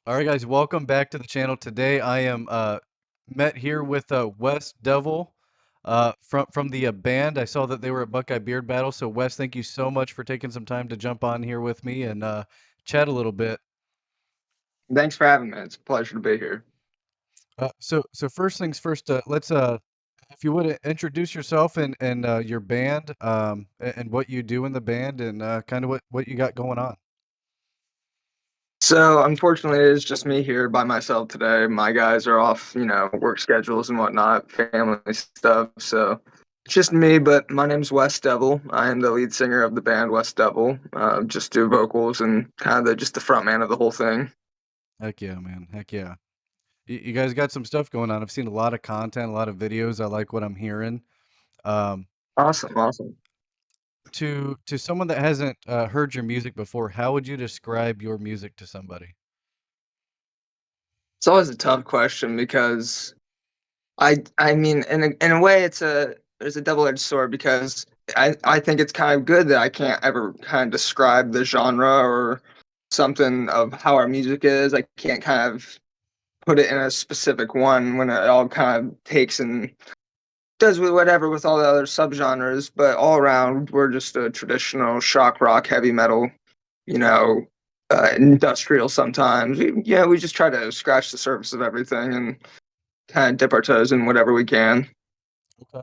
All right, guys, welcome back to the channel. Today I am met here with Wes Devil from the band. I saw that they were at Buckeye Beard Battle. So Wes, thank you so much for taking some time to jump on here with me and chat a little bit. Thanks for having me. It's a pleasure to be here. So first things first, let's if you would introduce yourself and your band and what you do in the band and kind of what you got going on. So, unfortunately, it is just me here by myself today. My guys are off, work schedules and whatnot, family stuff. So, it's just me, but my name's Wes Devil. I am the lead singer of the band Wes Devil. Just do vocals and kind of just the front man of the whole thing. Heck yeah, man. Heck yeah. You guys got some stuff going on. I've seen a lot of content, a lot of videos. I like what I'm hearing. Um, Awesome, awesome. to someone that hasn't heard your music before, how would you describe your music to somebody? It's always a tough question because I mean, in a way, there's a double-edged sword because I think it's kind of good that I can't ever kind of describe the genre or something of how our music is. I can't kind of put it in a specific one when it all kind of takes and does with whatever with all the other subgenres. But all around, we're just a traditional shock rock, heavy metal, you know, industrial sometimes. We just try to scratch the surface of everything and kind of dip our toes in whatever we can. Okay.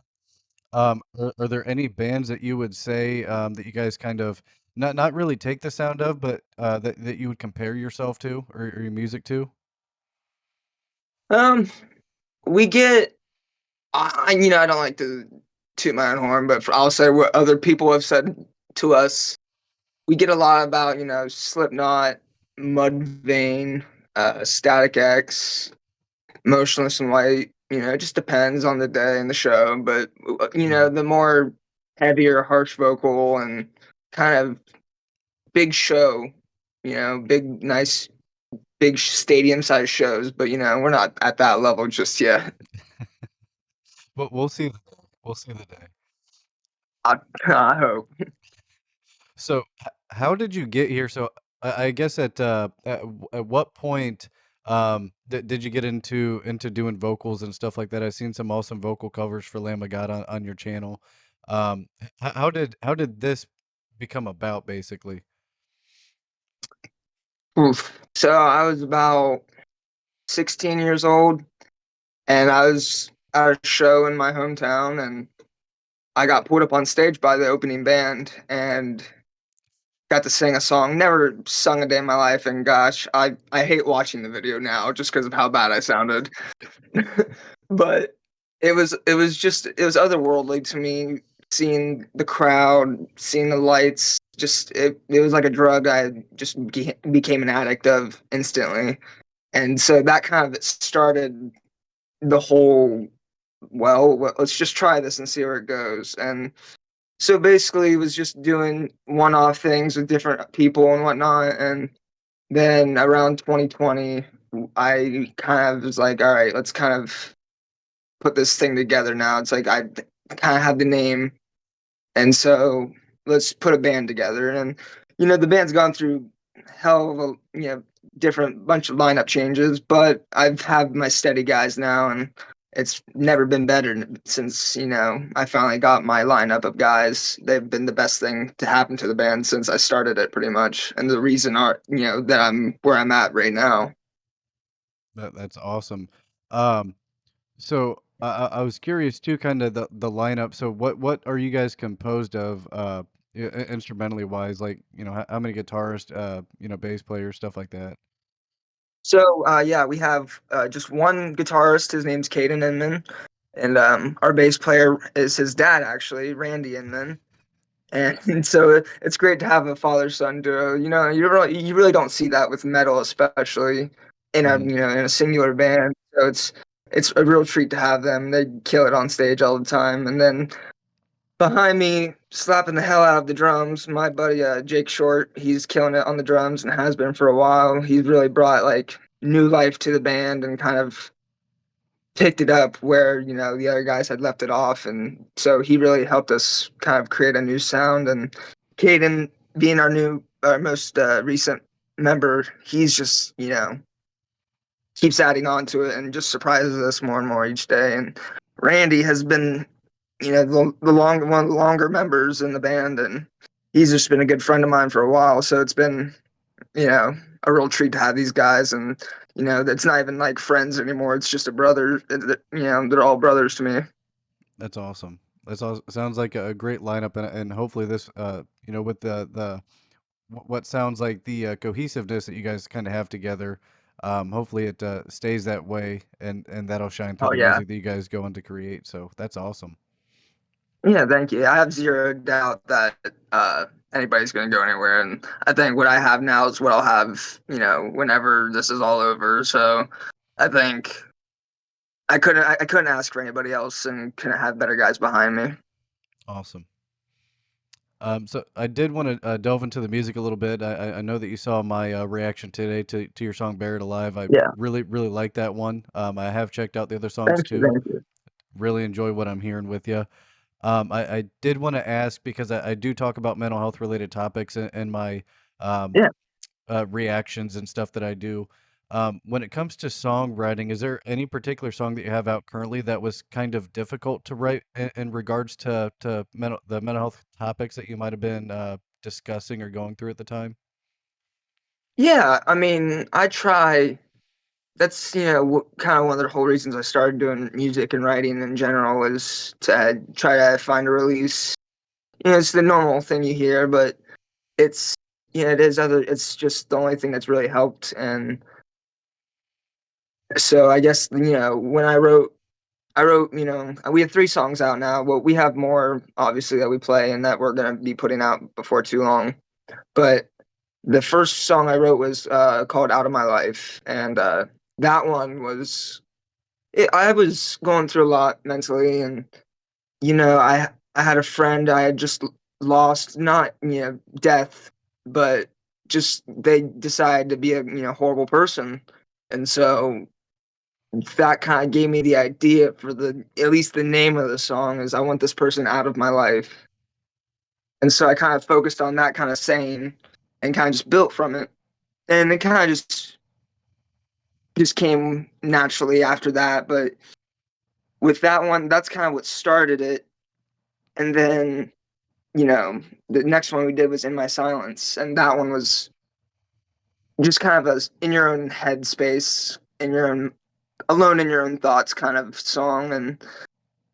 Are there any bands that you would say that you guys kind of not really take the sound of, but that you would compare yourself to or your music to? Um, we get, I don't like to toot my own horn, but I'll say what other people have said to us. We get a lot about, Slipknot, Mudvayne, Static X, Motionless and White. It just depends on the day and the show. But, Mhm. the more heavier, harsh vocal and kind of big show, big, nice, big stadium sized shows. But, we're not at that level just yet. But we'll see. We'll see the day. I, I hope. So, how did you get here? So, I guess at what point did you get into doing vocals and stuff like that? I've seen some awesome vocal covers for Lamb of God on your channel. How did this become about, basically? Oof. So I was about 16 years old, and I was at a show in my hometown, and I got pulled up on stage by the opening band and got to sing a song. Never sung a day in my life, and gosh, I hate watching the video now just because of how bad I sounded. But it was otherworldly to me, seeing the crowd, seeing the lights. Just it was like a drug I just became an addict of instantly. And so that kind of started the whole, let's just try this and see where it goes. And so basically, it was just doing one off things with different people and whatnot. And then around 2020, I kind of was like, all right, let's kind of put this thing together now. It's like I kind of have the name. And so let's put a band together. And, the band's gone through hell of a, different bunch of lineup changes, but I've had my steady guys now, and it's never been better since, I finally got my lineup of guys. They've been the best thing to happen to the band since I started it pretty much. And the reason are, that I'm where I'm at right now. That's awesome. Um, so I was curious too, kind of the lineup. So what are you guys composed of, instrumentally wise? Like, how many guitarists, bass players, stuff like that. So yeah, we have just one guitarist. His name's Caden Inman, and our bass player is his dad, actually, Randy Inman. And so it's great to have a father-son duo. You really don't see that with metal, especially in a Hmm. you know in a singular band. So it's a real treat to have them. They kill it on stage all the time. And then behind me, slapping the hell out of the drums, my buddy Jake Short. He's killing it on the drums and has been for a while. He's really brought like new life to the band and kind of picked it up where the other guys had left it off, and so he really helped us kind of create a new sound. And Caden, being our most recent member, he's just keeps adding on to it and just surprises us more and more each day. And Randy has been, one of the longer members in the band, and he's just been a good friend of mine for a while. So it's been, you know, a real treat to have these guys. And it's not even like friends anymore. It's just a brother. They're all brothers to me. That's awesome. That's all sounds like a great lineup, and hopefully this, with the what sounds like the cohesiveness that you guys kind of have together, hopefully it stays that way, and that'll shine through Oh the yeah. music that you guys go on to create. So that's awesome. Yeah, thank you. I have zero doubt that anybody's going to go anywhere, and I think what I have now is what I'll have, whenever this is all over. So I think I couldn't ask for anybody else, and couldn't have better guys behind me. Awesome. So I did want to delve into the music a little bit. I know that you saw my reaction today to your song "Buried Alive." I Yeah, really like that one. I have checked out the other songs thank you, too. thank you. Really enjoy what I'm hearing with you. I did want to ask because I do talk about mental health related topics in my um, Yeah, reactions and stuff that I do. When it comes to songwriting, is there any particular song that you have out currently that was kind of difficult to write in regards to the mental health topics that you might have been discussing or going through at the time? yeah. I mean, I try. That's kind of one of the whole reasons I started doing music and writing in general is to try to find a release. It's the normal thing you hear, but it's it is other. It's just the only thing that's really helped. And so I guess when I wrote, we have 3 songs out now. Well, we have more obviously that we play and that we're gonna be putting out before too long. But the first song I wrote was called "Out of My Life," and that one was. I was going through a lot mentally, and I had a friend I had just lost, not death, but just they decided to be a horrible person, and so that kind of gave me the idea for the at least the name of the song is I want this person out of my life. And so I kind of focused on that kind of saying and kind of just built from it. And it kind of just came naturally after that. But with that one, that's kind of what started it. And then, the next one we did was In My Silence. And that one was just kind of a in your own head space, in your own alone in your own thoughts kind of song. And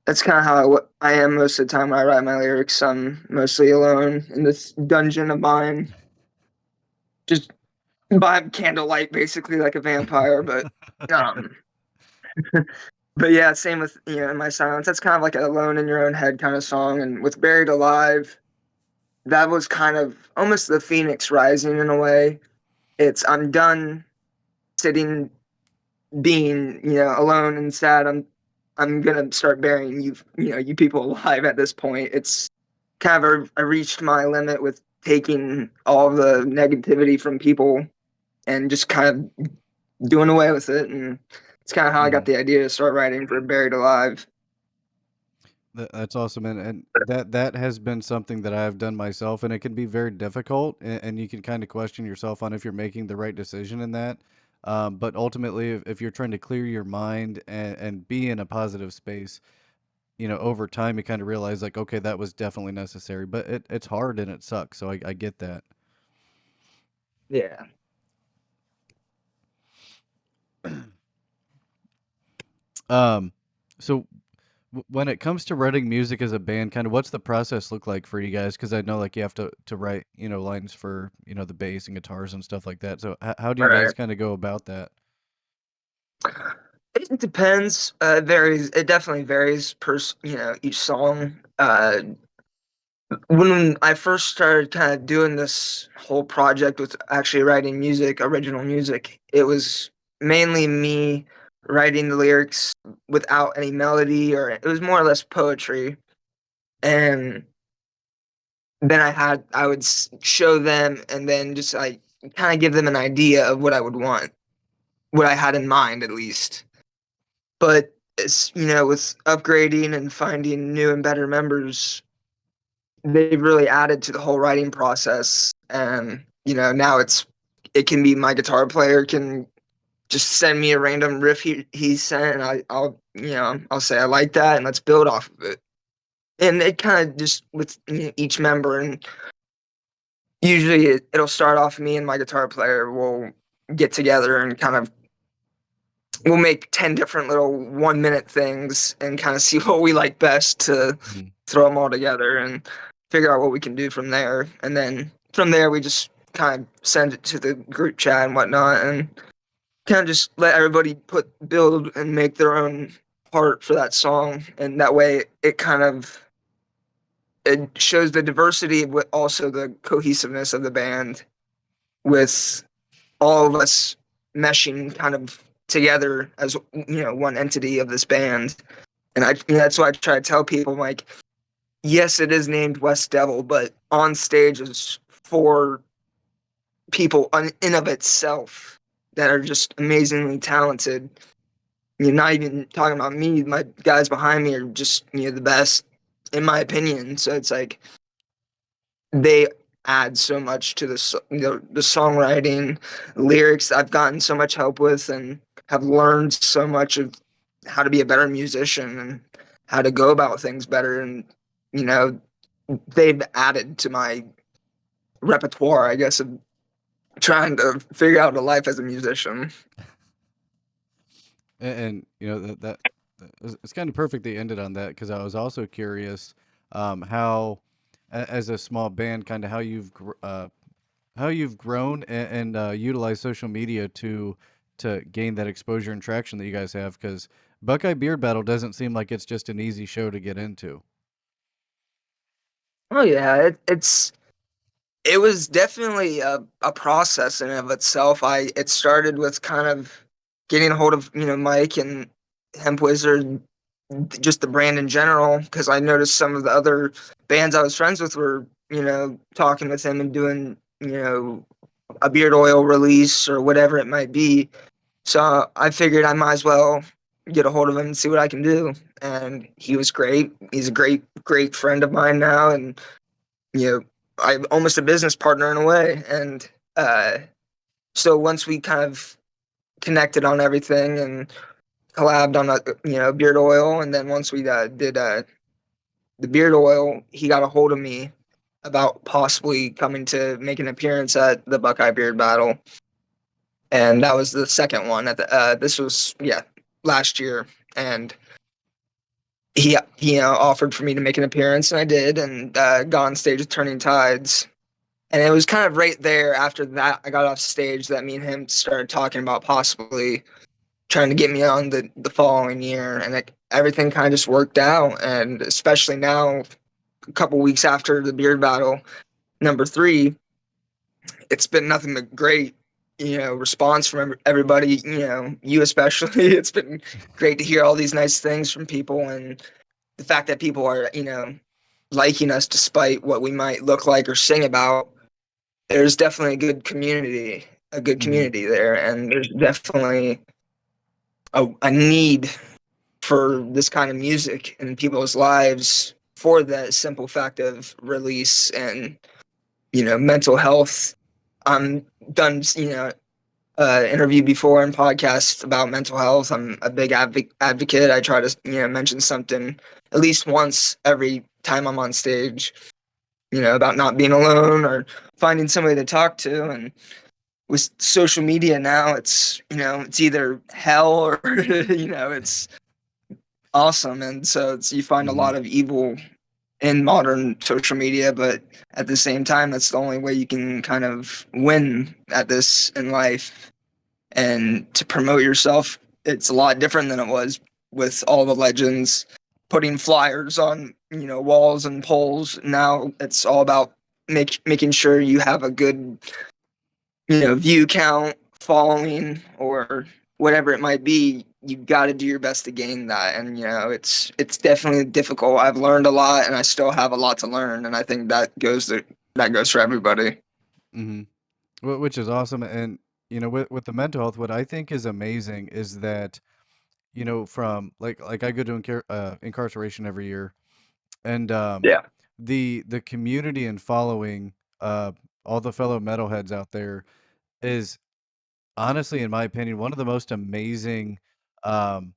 that's kind of how I am most of the time when I write my lyrics. I'm mostly alone in this dungeon of mine, just by candlelight, basically like a vampire. Um, but yeah, same with In My Silence. That's kind of like an alone in your own head kind of song. And with Buried Alive, that was kind of almost the phoenix rising in a way. It's I'm done sitting being alone and sad. I'm gonna start burying you people alive at this point. It's kind of I reached my limit with taking all the negativity from people and just kind of doing away with it. And it's kind of how I got Mhm. the idea to start writing for Buried Alive. That's awesome, and that has been something that I've done myself, and it can be very difficult, and you can kind of question yourself on if you're making the right decision in that. But ultimately, if you're trying to clear your mind and be in a positive space, over time you kind of realize like, okay, that was definitely necessary. But it's hard and it sucks, so I get that. Yeah. Um, so when it comes to writing music as a band, kind of what's the process look like for you guys? Because I know like you have to write, lines for, the bass and guitars and stuff like that. So how do you guys Right. kind of go about that? It depends. It varies. It definitely varies per each song. When I first started kind of doing this whole project with actually writing music, original music, it was mainly me writing the lyrics without any melody, or it was more or less poetry. And then I would show them and then just like kind of give them an idea of what I would want, what I had in mind at least. But it's, with upgrading and finding new and better members, they've really added to the whole writing process. And now it can be my guitar player can just send me a random riff he sent, and I'll I'll say I like that, and let's build off of it. And it kind of just with each member, and usually it'll start off me and my guitar player will get together and kind of we'll make 10 different little 1 minute things and kind of see what we like best to Mhm. throw them all together and figure out what we can do from there. And then from there, we just kind of send it to the group chat and whatnot and kind of just let everybody build and make their own part for that song. And that way it kind of it shows the diversity but also the cohesiveness of the band with all of us meshing kind of together as one entity of this band. And that's why I try to tell people like, yes, it is named West Devil, but on stage is four people in of itself that are just amazingly talented. You're not even talking about me. My guys behind me are just the best, in my opinion. So it's like they add so much to the songwriting, lyrics. I've gotten so much help with, and have learned so much of how to be a better musician and how to go about things better. And you know, they've added to my repertoire, I guess, of trying to figure out a life as a musician. And you know it's kind of perfect they ended on that because I was also curious how as a small band kind of how you've grown and utilized social media to gain that exposure and traction that you guys have because Buckeye Beard Battle doesn't seem like it's just an easy show to get into. Oh yeah, it was definitely a process in and of itself. It started with kind of getting a hold of Mike and Hemp Wizard, just the brand in general, because I noticed some of the other bands I was friends with were talking with him and doing a beard oil release or whatever it might be. So I figured I might as well get a hold of him and see what I can do. And he was great. He's a great friend of mine now, and I'm almost a business partner in a way. And uh, so once we kind of connected on everything and collabed on a beard oil, and then once we did the beard oil, he got a hold of me about possibly coming to make an appearance at the Buckeye Beard Battle, and that was the second one. At the this was last year, and he offered for me to make an appearance, and I did, and got on stage with Turning Tides. And it was kind of right there after that I got off stage that me and him started talking about possibly trying to get me on the following year, and everything kind of just worked out. And especially now, a couple weeks after the beard battle number 3, it's been nothing but great response from everybody, you especially. It's been great to hear all these nice things from people, and the fact that people are liking us despite what we might look like or sing about. There's definitely a good Hmm. community there, and there's definitely a need for this kind of music in people's lives for that simple fact of release and mental health. I'm done interview before and podcasts about mental health. I'm a big advocate. I try to mention something at least once every time I'm on stage, about not being alone or finding somebody to talk to. And with social media now, it's it's either hell or it's awesome. And so you find a Hmm. lot of evil in modern social media, but at the same time, that's the only way you can kind of win at this in life. And to promote yourself, it's a lot different than it was with all the legends putting flyers on walls and poles. Now it's all about making sure you have a good view count, following, or whatever it might be. You got to do your best to gain that. And it's definitely difficult. I've learned a lot, and I still have a lot to learn. And I think that goes for everybody. Hmm. Which is awesome. And you know, with the mental health, what I think is amazing is that you know from like I go to incarceration every year, and Yeah. the community and following all the fellow metalheads out there is honestly, in my opinion, one of the most amazing um,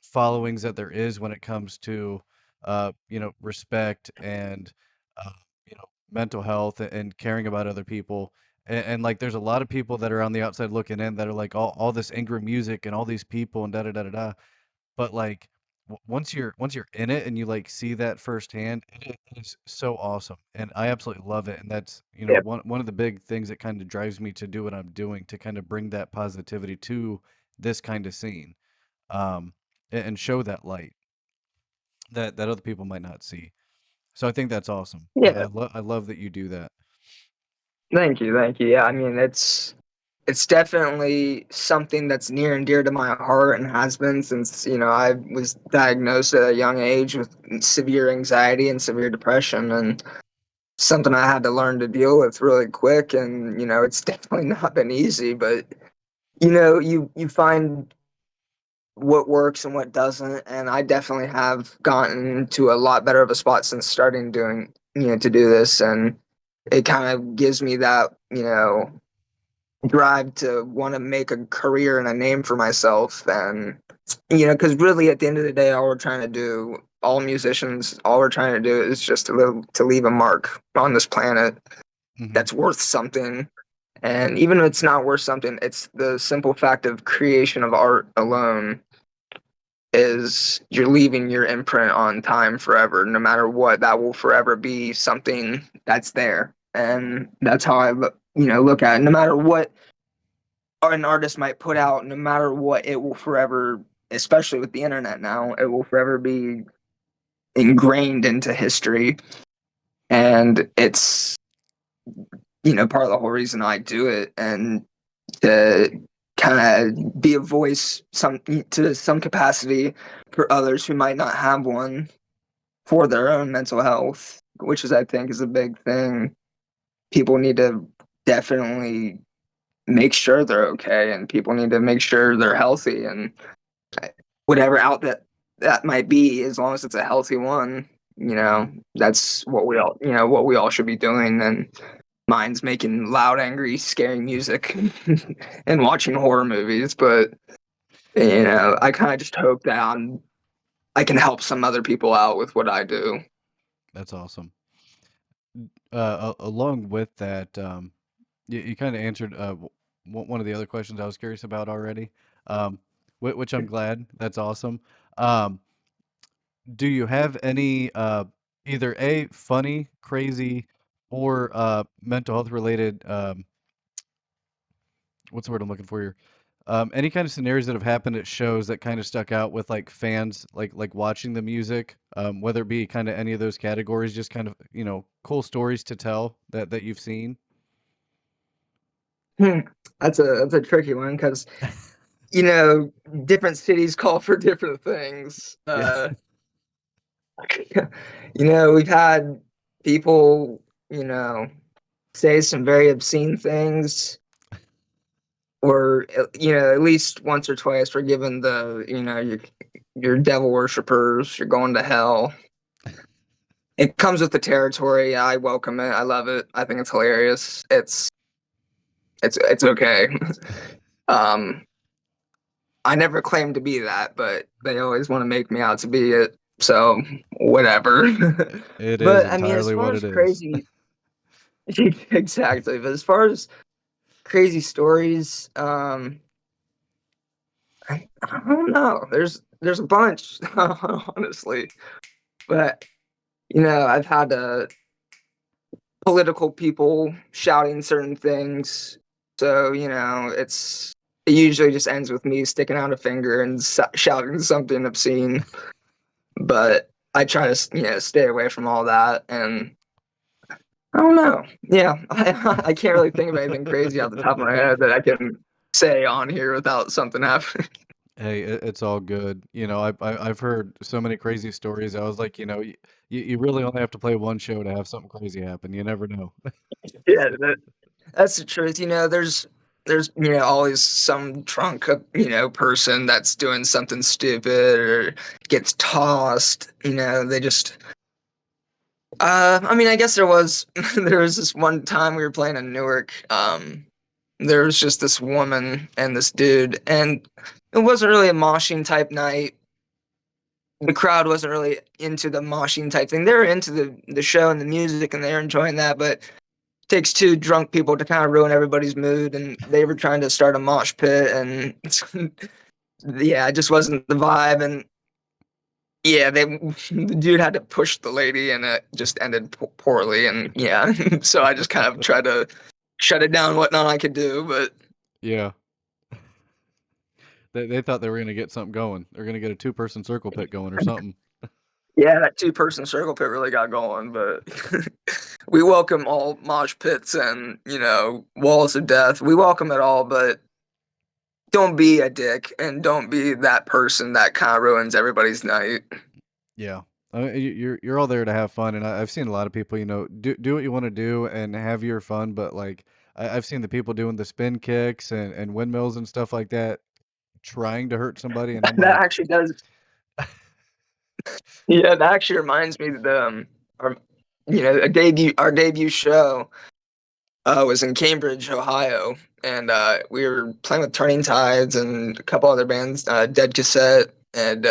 followings that there is when it comes to respect and uh, mental health and caring about other people. And like, there's a lot of people that are on the outside looking in that are like all this angry music and all these people and da da da da da. But like once you're in it and you like see that firsthand, it is so awesome, and I absolutely love it. And that's Yeah. one of the big things that kind of drives me to do what I'm doing to kind of bring that positivity to this kind of scene, and show that light that other people might not see. So I think that's awesome. Yeah. I love that you do that. Thank you, thank you. Yeah, I mean, it's definitely something that's near and dear to my heart and has been since, I was diagnosed at a young age with severe anxiety and severe depression, and something I had to learn to deal with really quick. And, it's definitely not been easy, but you find what works and what doesn't, and I definitely have gotten to a lot better of a spot since starting doing, to do this, and it kind of gives me that, drive to want to make a career and a name for myself. And because really at the end of the day, all we're trying to do, all musicians, all we're trying to do is just to leave a mark on this planet Hmm. that's worth something. And even if it's not worth something, it's the simple fact of creation of art alone is you're leaving your imprint on time forever. No matter what, that will forever be something that's there. And that's how I look at it. No matter what an artist might put out, no matter what, it will forever, especially with the internet now, it will forever be ingrained into history. And it's, part of the whole reason I do it, and to kind of be a voice to some capacity for others who might not have one for their own mental health, which is, I think, is a big thing. People need to definitely make sure they're okay, and people need to make sure they're healthy, and whatever outlet that might be, as long as it's a healthy one, Hmm. that's what we all should be doing. And mine's making loud, angry, scary music and watching horror movies, but I kind of just hope that I can help some other people out with what I do. That's awesome. Along with that, you kind of answered one of the other questions I was curious about already, which I'm glad. That's awesome. Um, do you have any either a funny, crazy, or mental health related what's the word I'm looking for here? Any kind of scenarios that have happened at shows that kind of stuck out with like fans, like watching the music, whether it be kind of any of those categories, just kind of cool stories to tell that you've seen. Hmm. That's a tricky one because different cities call for different things. Yeah. We've had people, you know, say some very obscene things, or at least once or twice we're given the, your devil worshippers, you're going to hell. It comes with the territory. I welcome it. I love it. I think it's hilarious. It's okay. um, I never claimed to be that, but they always want to make me out to be it. So whatever. It is But I mean, as entirely far what as it is. crazy, exactly. But as far as crazy stories, I don't know. There's a bunch, honestly. But I've had political people shouting certain things, so it usually just ends with me sticking out a finger and shouting something obscene. But I try to stay away from all that. And I don't know. Yeah, I can't really think of anything crazy off the top of my head that I can say on here without something happening. Hey, it's all good. I've heard so many crazy stories. I was like, you really only have to play one show to have something crazy happen. You never know. Yeah, that's the truth. There's always some drunk person that's doing something stupid or gets tossed. They just. I mean, I guess there was there was this one time we were playing in Newark. There was just this woman and this dude, and it wasn't really a moshing type night. The crowd wasn't really into the moshing type thing. They were into the show and the music, and they were enjoying that. But it takes two drunk people to kind of ruin everybody's mood, and they were trying to start a mosh pit, and yeah, it just wasn't the vibe. And yeah, they the dude had to push the lady, and it just ended poorly. And yeah, so I just kind of tried to shut it down, whatnot I could do, but Yeah. They thought they were gonna get something going. They're gonna get a two-person circle pit going or something. yeah, that two-person circle pit really got going. But we welcome all mosh pits and walls of death. We welcome it all, but don't be a dick and don't be that person that kind of ruins everybody's night. Yeah. I mean, you're all there to have fun, and I've seen a lot of people, do what you wanna do and have your fun, but, like, I've seen the people doing the spin kicks and windmills and stuff like that, trying to hurt somebody, and I'm That like, actually does. Yeah, that actually reminds me that our our debut show was in Cambridge, Ohio, and we were playing with Turning Tides and a couple other bands, Dead Cassette and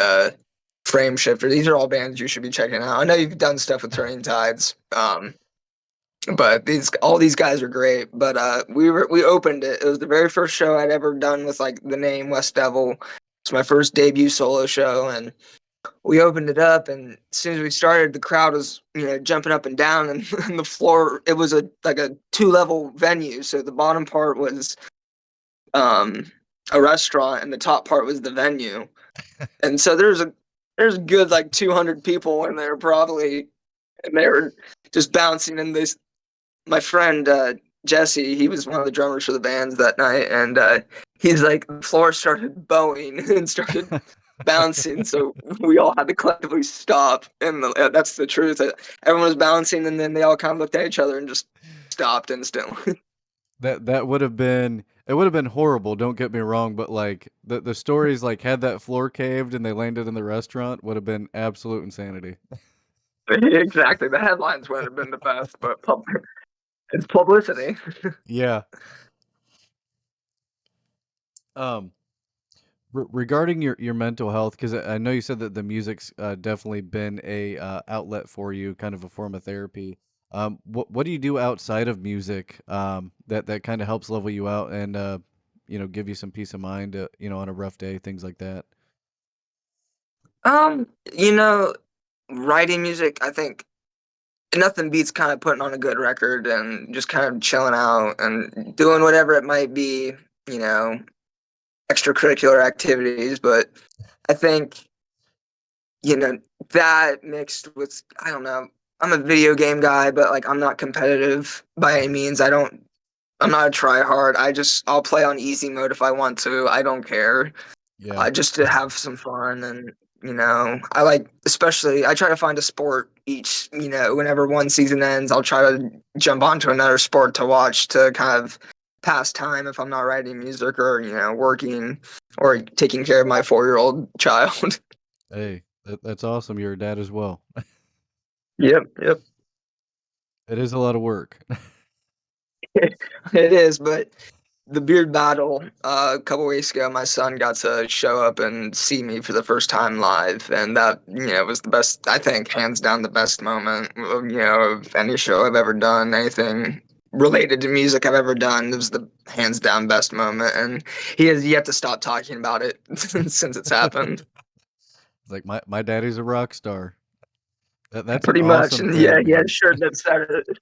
Frame Shifter. These are all bands you should be checking out. I know you've done stuff with Turning Tides, but all these guys are great. But we opened it. It was the very first show I'd ever done with like the name West Devil. It's my first debut solo show, and we opened it up, and as soon as we started, the crowd was jumping up and down, and, and the floor. It was a 2-level venue, so the bottom part was um, a restaurant, and the top part was the venue. And so there's a good like 200 people in there probably, and they were just bouncing. And this my friend Jesse, he was one of the drummers for the bands that night, and he's like the floor started bowing and started bouncing, so we all had to collectively stop. And that's the truth. Everyone was bouncing, and then they all kind of looked at each other and just stopped instantly. that would have been horrible, don't get me wrong, but, like, the stories, like, had that floor caved and they landed in the restaurant would have been absolute insanity. Exactly. The headlines wouldn't have been the best, but it's publicity. Yeah. Um regarding your mental health, because I know you said that the music's definitely been a outlet for you, kind of a form of therapy. What do you do outside of music that kind of helps level you out and give you some peace of mind, on a rough day, things like that? Um, you know, writing music, I think nothing beats kind of putting on a good record and just kind of chilling out and doing whatever it might be, you know, extracurricular activities. But I think, you know, that mixed with, I don't know, I'm a video game guy, but like I'm not competitive by any means. I'm not a try hard. I'll play on easy mode if I want to. I don't care. Yeah. Just to have some fun. And I like, especially I try to find a sport each, whenever one season ends, I'll try to jump onto another sport to watch to kind of pass time if I'm not writing music or working or taking care of my 4-year-old child. Hey, that's awesome. You're a dad as well. Yep. It is a lot of work. It is. But the beard battle, a couple weeks ago, my son got to show up and see me for the first time live, and that was the best. I think hands down the best moment of any show I've ever done. Anything related to music I've ever done. It was the hands down best moment, and he has yet to stop talking about it since it's happened. It's like my daddy's a rock star. That's an Pretty much. awesome And yeah, thing, he had man. a shirt that said it.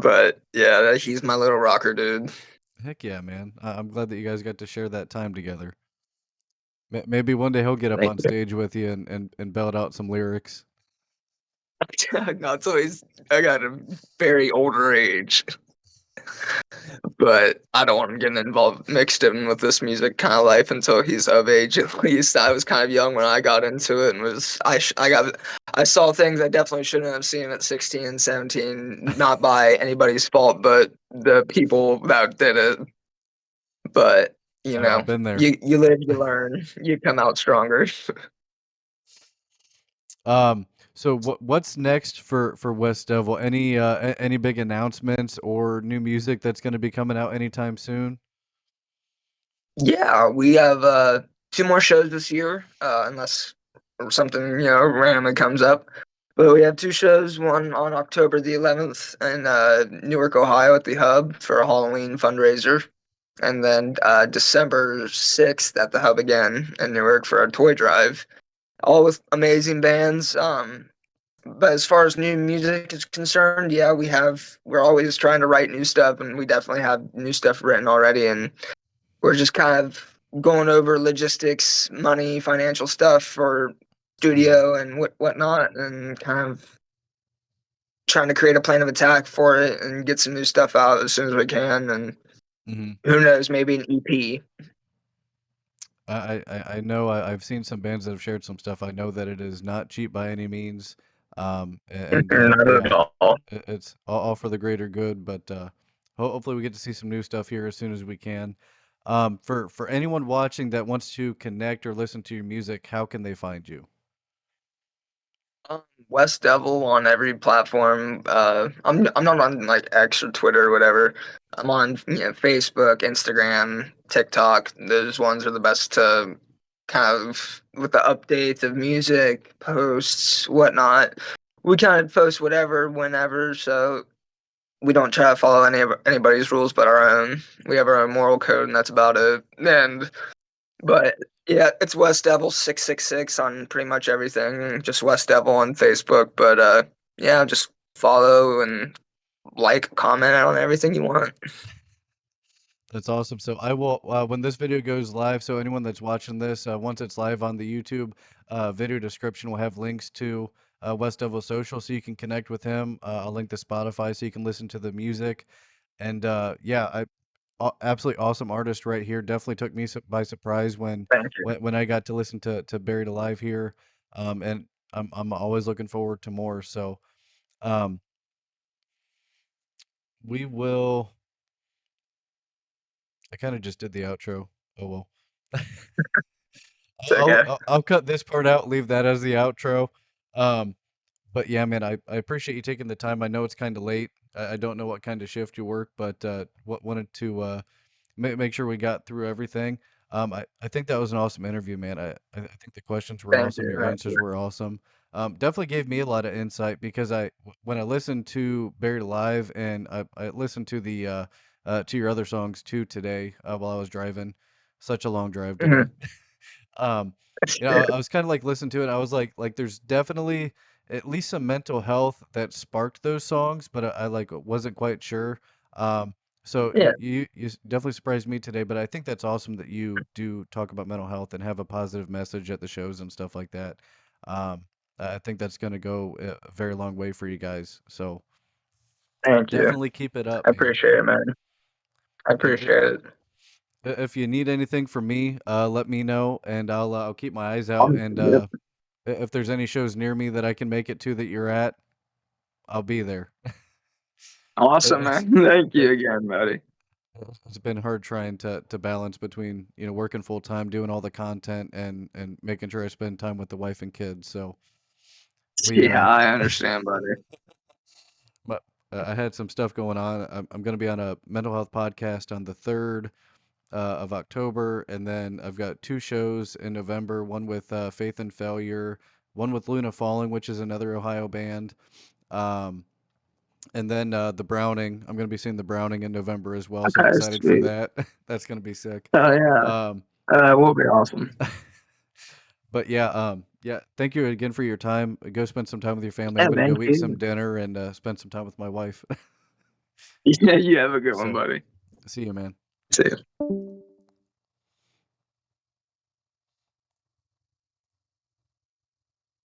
But yeah, he's my little rocker dude. Heck yeah, man. I'm glad that you guys got to share that time together. Maybe one day he'll get up Thank on stage with you and belt out some lyrics. Not so he's I got a very older age, but I don't want him getting involved mixed in with this music kind of life until he's of age. At least I was kind of young when I got into it, and I saw things I definitely shouldn't have seen at 16 and 17, not by anybody's fault, but the people that did it. But I've been there. you live, you learn, you come out stronger. Um, So what's next for West Devil? Any any big announcements or new music that's going to be coming out anytime soon? Yeah, we have two more shows this year, unless something randomly comes up. But we have two shows, one on October the 11th in Newark, Ohio at the Hub for a Halloween fundraiser, and then December 6th at the Hub again in Newark for a toy drive. All with amazing bands. But as far as new music is concerned, yeah, we're always trying to write new stuff, and we definitely have new stuff written already, and we're just kind of going over logistics, money, financial stuff for Hmm. studio and whatnot, and kind of trying to create a plan of attack for it and get some new stuff out as soon as we can. And Hmm. who knows, maybe an EP. I know I've seen some bands that have shared some stuff. I know that it is not cheap by any means. And Not at yeah, all. it's all for the greater good. But hopefully we get to see some new stuff here as soon as we can. For anyone watching that wants to connect or listen to your music, how can they find you? West Devil on every platform. I'm not on like X or Twitter or whatever. I'm on Facebook, Instagram, TikTok. Those ones are the best to kind of with the updates of music, posts, whatnot. We kind of post whatever, whenever, so we don't try to follow anybody's rules but our own. We have our own moral code, and that's about it. And but yeah, it's West Devil 666 on pretty much everything. Just West Devil on Facebook. But yeah, just follow and like, comment on everything you want. That's awesome. So I will, when this video goes live, so anyone that's watching this, once it's live on the YouTube video description, will have links to West Devil Social so you can connect with him. I'll link to Spotify so you can listen to the music. And yeah, absolutely awesome artist right here. Definitely took me by surprise Thank you. when I got to listen to Buried Alive here. And I'm always looking forward to more. So um, we will. I kind of just did the outro. Oh well. It's okay. I'll cut this part out, leave that as the outro. Um, but yeah, man, I appreciate you taking the time. I know it's kind of late. I don't know what kind of shift you work, but wanted to make sure we got through everything. I think that was an awesome interview, man. I think the questions were Thank awesome. you. Your Thank answers you. were awesome. Definitely gave me a lot of insight because when I listened to Buried Alive and I listened to your other songs too today while I was driving. Such a long drive today. Mhm. Um, I was kind of like listening to it. I was like, there's definitely at least some mental health that sparked those songs, but I like wasn't quite sure. So Yeah. definitely surprised me today, but I think that's awesome that you do talk about mental health and have a positive message at the shows and stuff like that. Um, I think that's going to go a very long way for you guys. So Thank you. definitely keep it up, I man. appreciate it, man. I I- appreciate it. if you need anything from me, let me know, and I'll keep my eyes out. And Yep. if there's any shows near me that I can make it to that you're at, I'll be there. Awesome, It's man. Thank it, you again, buddy. it's been hard trying to balance between working full time, doing all the content, and making sure I spend time with the wife and kids. So we Yeah, I understand, buddy. but I had some stuff going on. I'm going to be on a mental health podcast on the 3rd of October, and then I've got two shows in November. One with Faith and Failure, one with Luna Falling, which is another Ohio band. Um, And then the Browning, I'm going to be seeing the Browning in November as well, so I'm Okay, excited for sweet. that. That's going to be sick. Oh yeah, Um, it will be awesome. but yeah, yeah. Thank you again for your time. Go spend some time with your family. I'm Yeah, going to thank go eat some you. dinner and spend some time with my wife. Yeah, you have a good one, So, buddy. see you, man. See you.